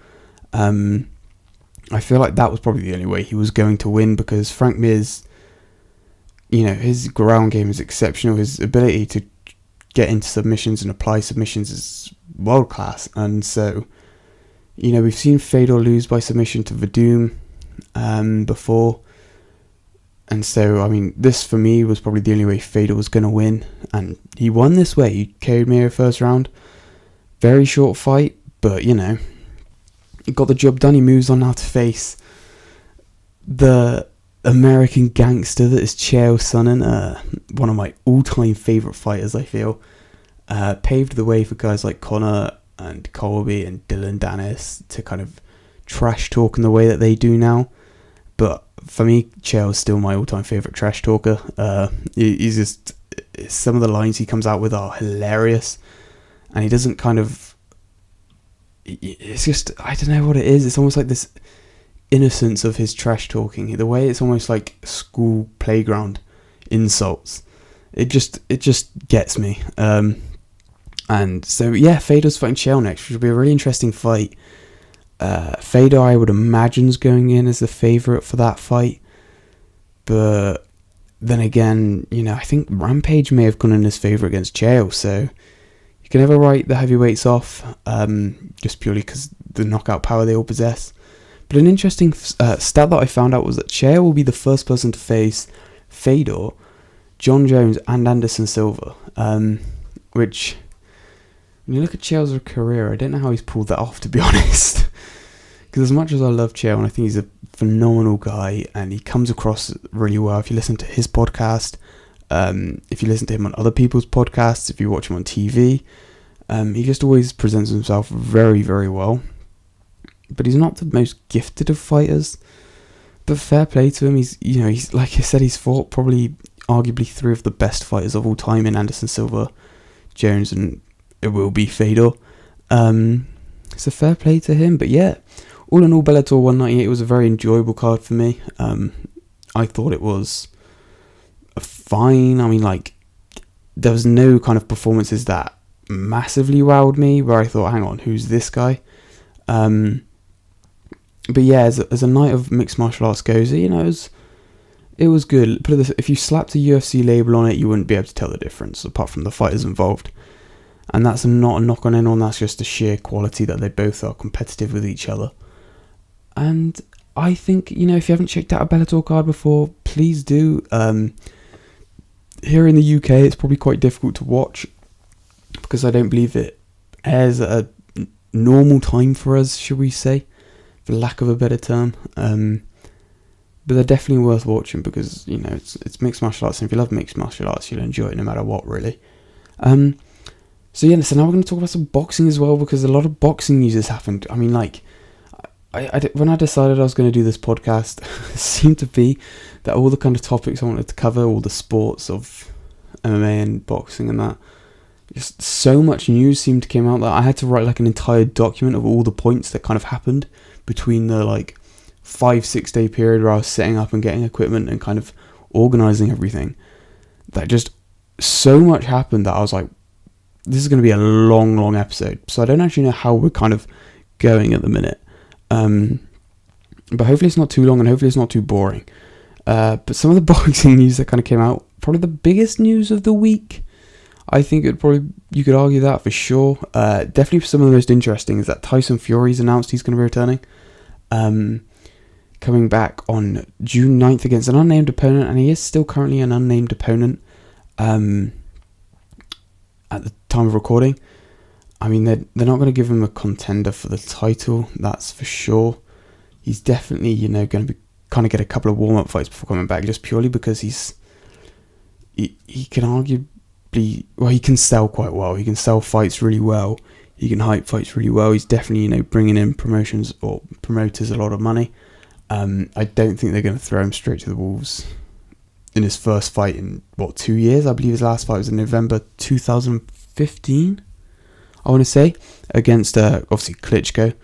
I feel like that was probably the only way he was going to win, because Frank Mir's, his ground game is exceptional. His ability to get into submissions and apply submissions is world class. And so, we've seen Fedor lose by submission to Verdum before. And so, this for me was probably the only way Fedor was going to win. And he won this way. He carried Mir first round. Very short fight, but, he got the job done. He moves on now to face the American gangster that is Chael Sonnen, one of my all-time favourite fighters, I feel. Paved the way for guys like Conor and Colby and Dylan Dennis to kind of trash talk in the way that they do now. But for me, Chael's still my all-time favourite trash talker. He's just... Some of the lines he comes out with are hilarious. And he doesn't kind of... It's just... I don't know what it is. It's almost like this innocence of his trash talking. The way it's almost like school playground insults. It just gets me. And so, yeah, Fedor's fighting Chael next, which will be a really interesting fight. Fedor, I would imagine, is going in as the favourite for that fight. But then again, I think Rampage may have gone in as favourite against Chael. So you can never write the heavyweights off, just purely because the knockout power they all possess. But an interesting stat that I found out was that Chael will be the first person to face Fedor, John Jones, and Anderson Silva. Which, when you look at Chael's career, I don't know how he's pulled that off, to be honest. Because as much as I love Chael, and I think he's a phenomenal guy, and he comes across really well. If you listen to his podcast, if you listen to him on other people's podcasts, if you watch him on TV, he just always presents himself very, very well. But he's not the most gifted of fighters. But fair play to him. He's like I said, he's fought probably arguably 3 of the best fighters of all time in Anderson Silva, Jones, and it will be Fedor. So fair play to him. But yeah, all in all, Bellator 198 was a very enjoyable card for me. I thought it was fine. I mean, like, there was no kind of performances that massively wowed me, where I thought, hang on, who's this guy? But yeah, as a night of mixed martial arts goes, it was good. Put it this, if you slapped a UFC label on it, you wouldn't be able to tell the difference, apart from the fighters involved. And that's not a knock on anyone, that's just a sheer quality that they both are competitive with each other. And I think, if you haven't checked out a Bellator card before, please do. Here in the UK, it's probably quite difficult to watch, because I don't believe it airs at a normal time for us, should we say, for lack of a better term. But they're definitely worth watching, because it's mixed martial arts, and if you love mixed martial arts, you'll enjoy it no matter what, really. So now we're going to talk about some boxing as well, because a lot of boxing news has happened. I mean, like, when I decided I was going to do this podcast, it seemed to be that all the kind of topics I wanted to cover, all the sports of MMA and boxing and that, just so much news seemed to come out that I had to write like an entire document of all the points that kind of happened between the like 5-6 day period where I was setting up and getting equipment and kind of organising everything. That just so much happened that I was like, this is going to be a long episode. So I don't actually know how we're kind of going at the minute. But hopefully it's not too long, and hopefully it's not too boring. But some of the boxing news that kind of came out, probably the biggest news of the week, I think you could argue that for sure. Definitely some of the most interesting is that Tyson Fury's announced he's going to be returning. Coming back on June 9th against an unnamed opponent, and he is still currently an unnamed opponent at the time of recording. I mean, they're not going to give him a contender for the title, that's for sure. He's definitely, going to be kind of get a couple of warm-up fights before coming back, just purely because he can arguably, well, he can sell quite well. He can sell fights really well. He can hype fights really well. He's definitely, bringing in promotions or promoters a lot of money. I don't think they're going to throw him straight to the wolves in his first fight in, 2 years? I believe his last fight was in November 2015, I want to say, against, obviously, Klitschko.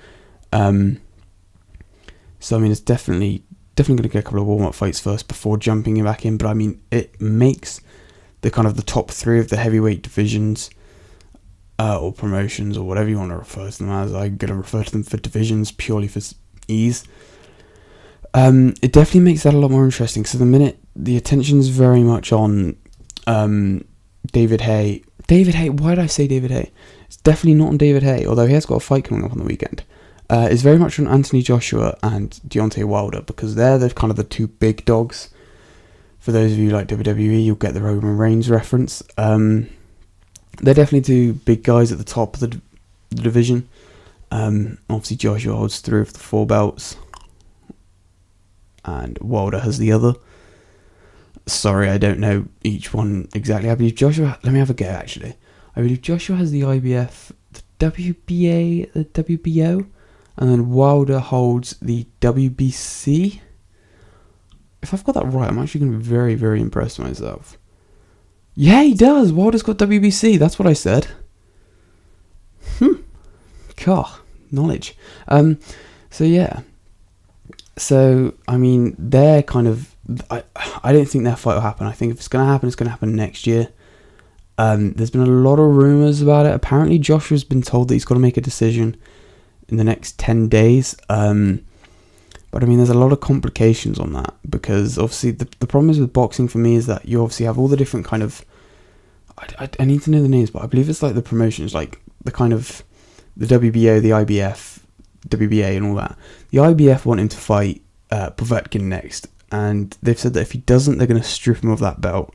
So, I mean, it's definitely going to get a couple of warm-up fights first before jumping back in. But, I mean, it makes the kind of the top 3 of the heavyweight divisions or promotions or whatever you want to refer to them as. I'm going to refer to them for divisions purely for ease. It definitely makes that a lot more interesting. So the minute the attention is very much on David Haye. David Haye, why did I say David Haye? It's definitely not on David Haye, although he has got a fight coming up on the weekend. It's very much on Anthony Joshua and Deontay Wilder, because they're the kind of the 2 big dogs. For those of you like WWE, you'll get the Roman Reigns reference. They're definitely 2 big guys at the top of the division. Obviously Joshua holds 3 of the 4 belts, and Wilder has the other. Sorry, I don't know each one exactly. I believe Joshua, let me have a go actually. I believe Joshua has the IBF, the WBA, the WBO, and then Wilder holds the WBC. If I've got that right, I'm actually going to be very, very impressed with myself. Yeah, he does. Wilder's got WBC. That's what I said. God, knowledge. So yeah. So, I mean, they're kind of... I don't think their fight will happen. I think if it's going to happen next year. There's been a lot of rumours about it. Apparently, Joshua's been told that he's got to make a decision in the next 10 days. But, I mean, there's a lot of complications on that. Because, obviously, the problem is with boxing for me is that you obviously have all the different kind of... I need to know the names, but I believe it's like the promotions, like the kind of... The WBO, the IBF, WBA and all that. The IBF want him to fight Povetkin next, and they've said that if he doesn't, they're going to strip him of that belt.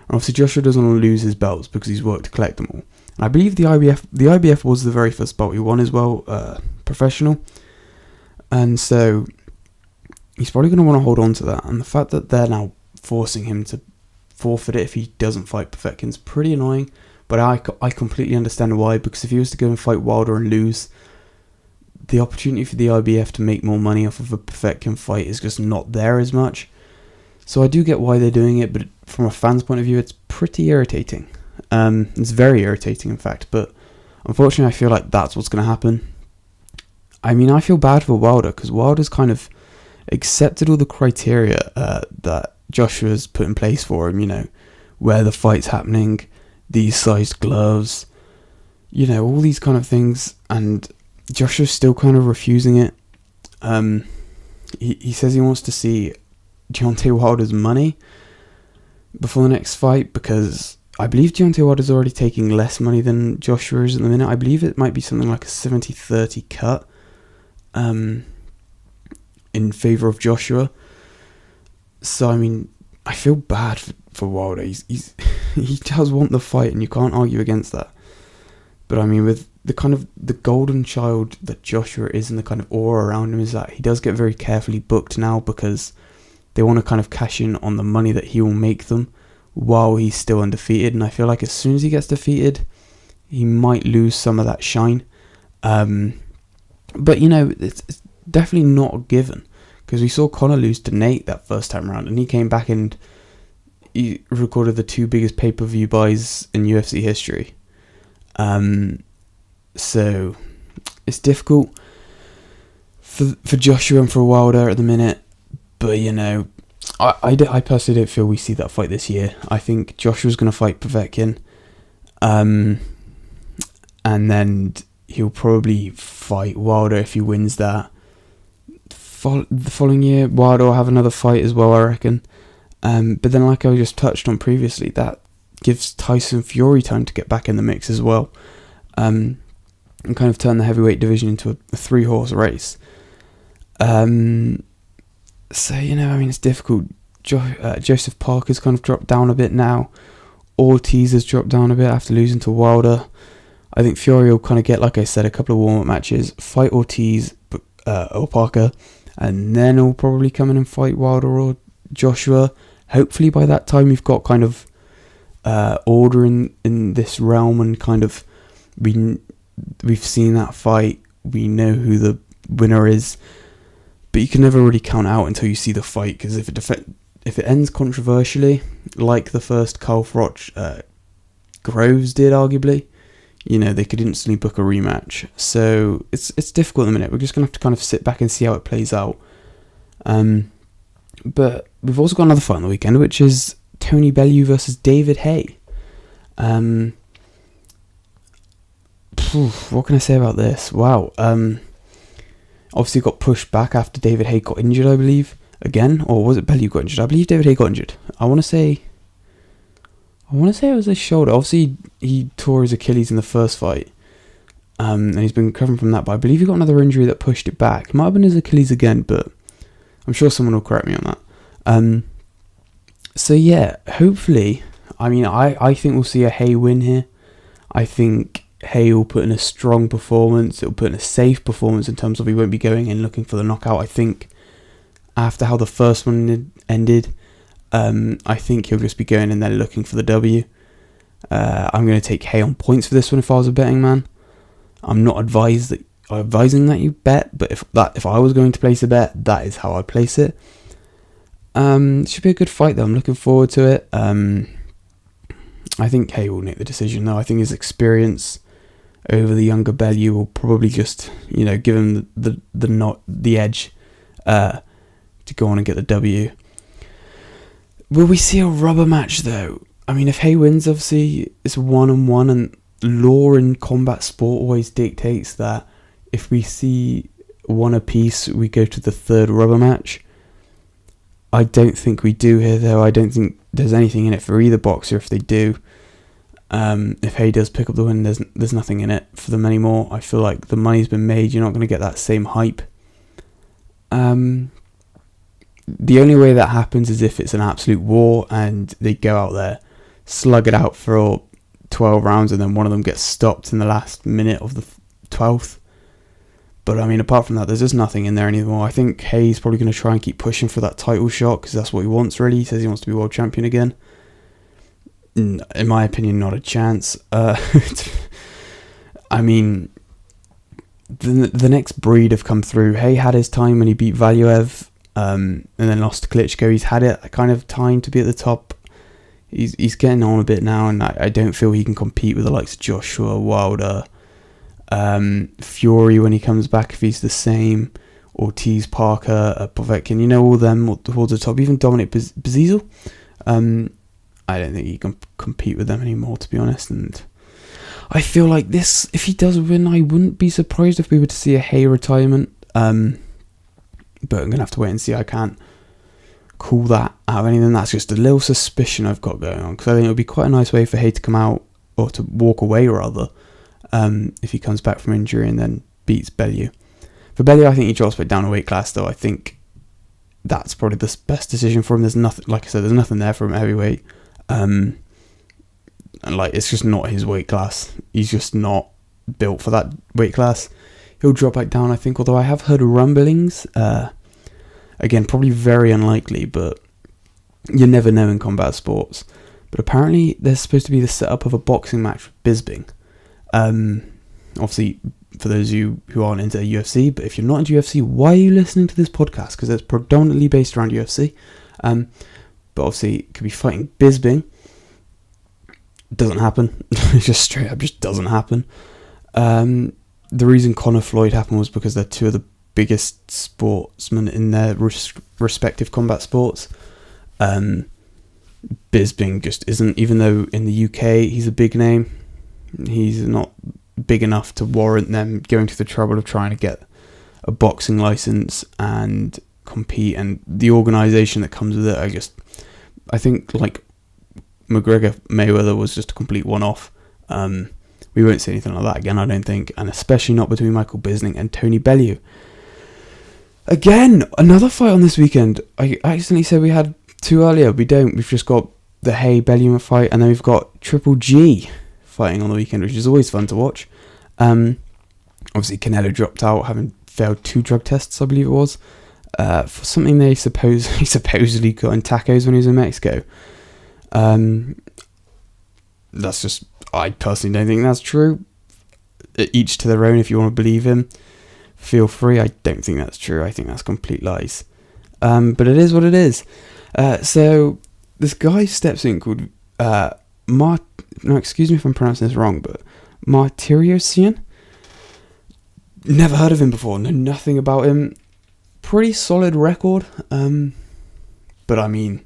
And obviously Joshua doesn't want to lose his belts because he's worked to collect them all. And I believe the IBF was the very first belt he won as well, professional. And so he's probably going to want to hold on to that. And the fact that they're now forcing him to forfeit it if he doesn't fight Povetkin's pretty annoying. But I completely understand why, because if he was to go and fight Wilder and lose, the opportunity for the IBF to make more money off of a Povetkin fight is just not there as much. So I do get why they're doing it, but from a fan's point of view, it's pretty irritating. It's very irritating, in fact, but unfortunately I feel like that's what's going to happen. I mean, I feel bad for Wilder, because Wilder's kind of accepted all the criteria that Joshua's put in place for him, where the fight's happening, these sized gloves, all these kind of things, and Joshua's still kind of refusing it. He says he wants to see Deontay Wilder's money before the next fight, because I believe Deontay Wilder's already taking less money than Joshua is at the minute. I believe it might be something like a 70-30 cut in favour of Joshua. So, I mean, I feel bad for Wilder. He does want the fight, and you can't argue against that. But I mean, with the kind of the golden child that Joshua is and the kind of aura around him, is that he does get very carefully booked now, because they want to kind of cash in on the money that he will make them while he's still undefeated. And I feel like as soon as he gets defeated, he might lose some of that shine. But, it's definitely not a given, because we saw Conor lose to Nate that first time around, and he came back and he recorded the 2 biggest pay-per-view buys in UFC history. So it's difficult for Joshua and for Wilder at the minute, but I personally don't feel we see that fight this year. I think Joshua's going to fight Povetkin, and then he'll probably fight Wilder if he wins that. The following year, Wilder will have another fight as well, I reckon. But then, like I just touched on previously, that gives Tyson Fury time to get back in the mix as well, and kind of turn the heavyweight division into a 3-horse race. So, it's difficult. Joseph Parker's kind of dropped down a bit now. Ortiz has dropped down a bit after losing to Wilder. I think Fury will kind of get, like I said, a couple of warm-up matches, fight Ortiz or Parker, and then he'll probably come in and fight Wilder or Joshua. Hopefully by that time we've got kind of order in this realm, and kind of we've seen that fight. We know who the winner is. But you can never really count out until you see the fight, because if it ends controversially, like the first Carl Froch Groves did, arguably, they could instantly book a rematch. So it's difficult at the minute. We're just going to have to kind of sit back and see how it plays out. But we've also got another fight on the weekend, which is Tony Bellew versus David Haye. What can I say about this? Wow. Obviously got pushed back after David Haye got injured, I believe. Again, or was it Bellew got injured? I believe David Haye got injured. I want to say it was his shoulder. Obviously, he tore his Achilles in the first fight, and he's been recovering from that. But I believe he got another injury that pushed it back. It might have been his Achilles again, but I'm sure someone will correct me on that. So yeah, hopefully, I think we'll see a Haye win here. I think Haye will put in a strong performance. It'll put in a safe performance in terms of he won't be going in looking for the knockout. I think after how the first one ended, I think he'll just be going in there looking for the W. I'm going to take Haye on points for this one if I was a betting man. I'm not advising that you bet, but if I was going to place a bet, that is how I'd place it. It should be a good fight though. I'm looking forward to it. I think Haye will make the decision though. I think his experience over the younger Bellew will probably just, give him the edge to go on and get the W. Will we see a rubber match though? If Haye wins, obviously it's 1-on-1, and law in combat sport always dictates that if we see one apiece, we go to the third rubber match. I don't think we do here though. I don't think there's anything in it for either boxer if they do. If Hay does pick up the win, there's nothing in it for them anymore. I feel like the money's been made. You're not going to get that same hype. The only way that happens is if it's an absolute war and they go out there, slug it out for 12 rounds, and then one of them gets stopped in the last minute of the 12th. But I mean, apart from that, there's just nothing in there anymore. I think Hay's probably going to try and keep pushing for that title shot because that's what he wants, really. He says he wants to be world champion again. In my opinion, not a chance. I mean, the next breed have come through. Hay had his time when he beat Valuev, and then lost to Klitschko. He's had it kind of time to be at the top. He's getting on a bit now, and I don't feel he can compete with the likes of Joshua, Wilder, Fury when he comes back if he's the same, Ortiz, Parker, Povetkin, all them towards the top. Even Dominic Breazeale, I don't think he can compete with them anymore, to be honest. And I feel like this, if he does win, I wouldn't be surprised if we were to see a Hay retirement. But I'm gonna have to wait and see. I can't call that out of anything. That's just a little suspicion I've got going on, because I think it would be quite a nice way for Hay to come out, or to walk away rather, if he comes back from injury and then beats Bellew. For Bellew, I think he drops back down a weight class, though. I think that's probably the best decision for him. There's nothing, like I said, there's nothing there for him at heavyweight. And it's just not his weight class. He's just not built for that weight class. He'll drop back down, I think, although I have heard rumblings. Again, probably very unlikely, but you never know in combat sports. But apparently there's supposed to be the setup of a boxing match with Bisping. Obviously, for those of you who aren't into UFC, but if you're not into UFC, why are you listening to this podcast? Because it's predominantly based around UFC. But obviously, it could be fighting Bisping. Doesn't happen. Just straight up, just doesn't happen. The reason Conor Floyd happened was because they're two of the biggest sportsmen in their respective combat sports. Bisping just isn't, even though in the UK he's a big name, he's not big enough to warrant them going to the trouble of trying to get a boxing license and compete, and the organisation that comes with it. I think like McGregor Mayweather was just a complete one-off. We won't see anything like that again, I don't think, and especially not between Michael Bisping and Tony Bellew. Again, another fight on this weekend. I accidentally said we had two earlier. We don't. We've just got the Hay Bellew fight, and then we've got Triple G fighting on the weekend, which is always fun to watch. Obviously, Canelo dropped out, having failed 2 drug tests, I believe it was, for something he supposedly got in tacos when he was in Mexico. That's just, I personally don't think that's true. Each to their own. If you want to believe him, feel free. I don't think that's true. I think that's complete lies. But it is what it is. So this guy steps in called excuse me if I'm pronouncing this wrong, but Martiriosian. Never heard of him before. Know nothing about him. Pretty solid record. But I mean,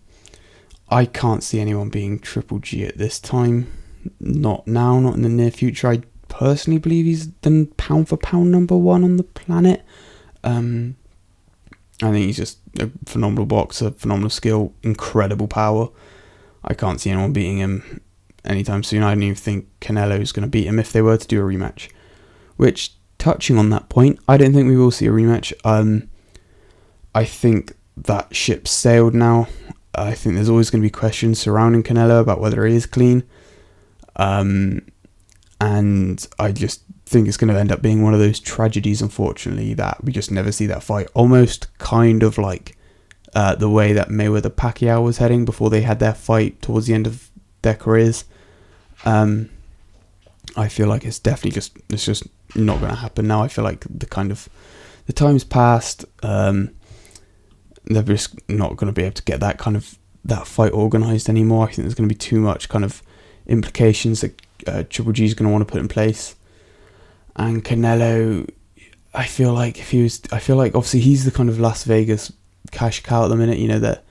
I can't see anyone being Triple G at this time. Not now, not in the near future. I personally believe he's the pound for pound number 1 on the planet. I think he's just a phenomenal boxer, phenomenal skill, incredible power. I can't see anyone beating him anytime soon. I don't even think Canelo's going to beat him if they were to do a rematch. Which, touching on that point, I don't think we will see a rematch. I think that ship sailed now. I think there's always going to be questions surrounding Canelo about whether he is clean. And I just think it's going to end up being one of those tragedies, unfortunately, that we just never see that fight. Almost kind of like the way that Mayweather-Pacquiao was heading before they had their fight towards the end of their careers. I feel like it's just not going to happen now. I feel like the time's passed. They're just not going to be able to get that fight organised anymore. I think there's going to be too much kind of implications that Triple G is going to want to put in place. And Canelo, I feel like obviously he's the kind of Las Vegas cash cow at the minute, that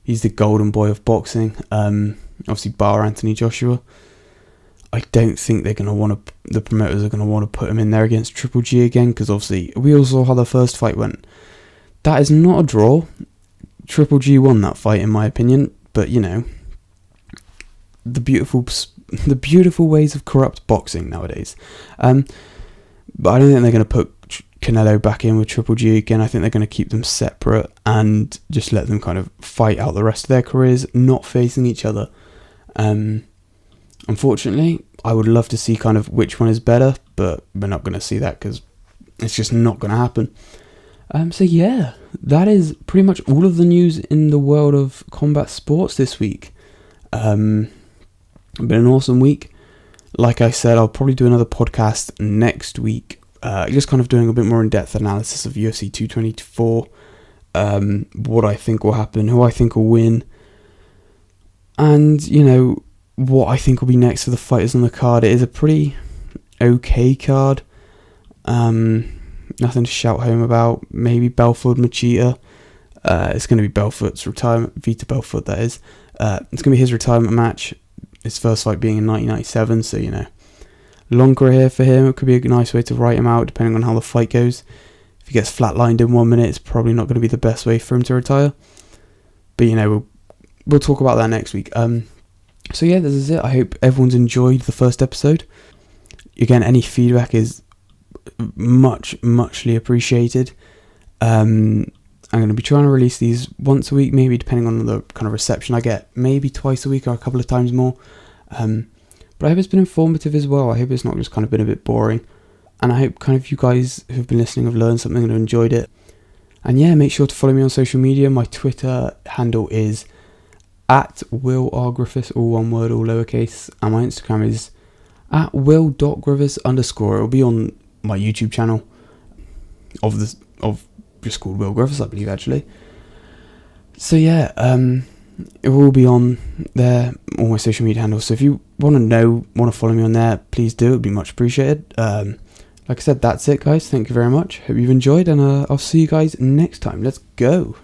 he's the golden boy of boxing. Obviously bar Anthony Joshua. I don't think the promoters are going to want to put him in there against Triple G again, because obviously we all saw how the first fight went. That is not a draw. Triple G won that fight in my opinion, but the beautiful the beautiful ways of corrupt boxing nowadays. But I don't think they're going to put Canelo back in with Triple G again. I think they're going to keep them separate and just let them kind of fight out the rest of their careers, not facing each other. Unfortunately, I would love to see kind of which one is better, but we're not going to see that because it's just not going to happen. So yeah, that is pretty much all of the news in the world of combat sports this week. Been an awesome week. Like I said, I'll probably do another podcast next week, just kind of doing a bit more in-depth analysis of UFC 224, what I think will happen, who I think will win, and, you know, what I think will be next for the fighters on the card. It is a pretty okay card. Nothing to shout home about. Maybe Belfort, Machida. It's going to be Belfort's retirement, Vita Belfort that is. It's going to be his retirement match. His first fight being in 1997, so, you know, long career for him. It could be a nice way to write him out, depending on how the fight goes. If he gets flatlined in 1 minute, it's probably not going to be the best way for him to retire. But, you know, we'll talk about that next week. So yeah, this is it. I hope everyone's enjoyed the first episode. Again, any feedback is muchly appreciated. I'm going to be trying to release these once a week, maybe depending on the kind of reception I get, maybe twice a week or a couple of times more. But I hope it's been informative as well. I hope it's not just kind of been a bit boring. And I hope kind of you guys who've been listening have learned something and have enjoyed it. And yeah, make sure to follow me on social media. My Twitter handle is @WillRGriffiths, all one word, all lowercase. And my Instagram is @will.griffiths_. It'll be on my YouTube channel of just called Will Griffiths, I believe, actually. So yeah, it will be on there, all my social media handles. So if you want to follow me on there, please do. It'd be much appreciated. Like I said, that's it, guys. Thank you very much. Hope you've enjoyed, and I'll see you guys next time. Let's go.